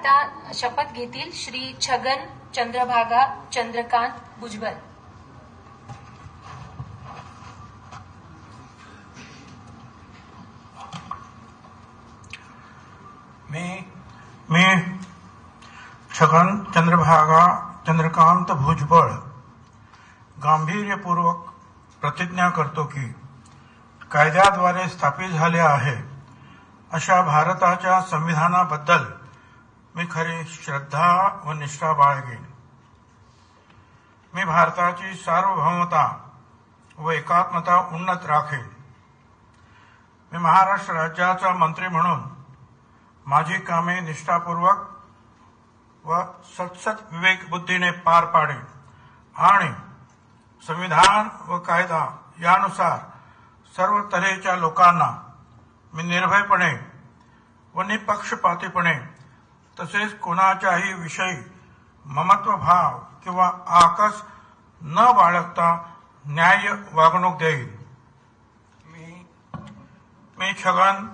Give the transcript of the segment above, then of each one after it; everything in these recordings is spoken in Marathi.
आता शपथ घेतील श्री छगन चंद्रभागा चंद्रकांत भुजबळ. मी छगन चंद्रभागा चंद्रकांत भुजबळ गांभीर्यपूर्वक प्रतिज्ञा करतो की कायद्याद्वारे स्थापित झाले आहे अशा भारताच्या संविधानाबद्दल मी खरी श्रद्धा व निष्ठा बाळगेन. मी भारताची सार्वभौमता व एकात्मता उन्नत राखेन. मी महाराष्ट्र राज्याचा मंत्री म्हणून माझी कामे निष्ठापूर्वक व सत्सत विवेक बुद्धीने पार पाडेन आणि संविधान व कायदा यानुसार सर्व तऱ्हेच्या लोकांना मी निर्भयपणे व निपक्षपातीपणे तसेच कोणाच्याही विषयी ममत्वभाव किंवा आकस न बाळगता न्याय्य वागणूक देईन. मी छगन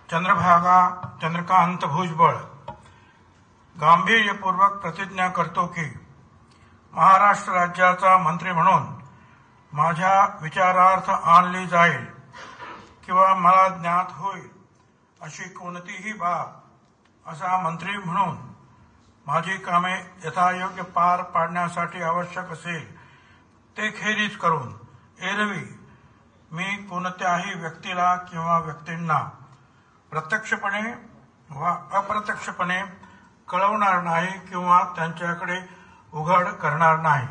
चंद्रभागा चंद्रकांत भुजबळ गांभीर्यपूर्वक प्रतिज्ञा करतो की महाराष्ट्र राज्याचा मंत्री म्हणून माझ्या विचारार्थ आणली जाईल किंवा मला ज्ञात होईल अशी कोणतीही बाब असा मंत्री म्हणून माझी कामे यथायोग्य पार पाडण्यासाठी आवश्यक असेल ते खेरीज करून एरवी मी कोणत्याही व्यक्तीला किंवा व्यक्तींना प्रत्यक्षपणे वा अप्रत्यक्षपणे कळवणार नाही किंवा त्यांच्याकडे उघड करणार नाही.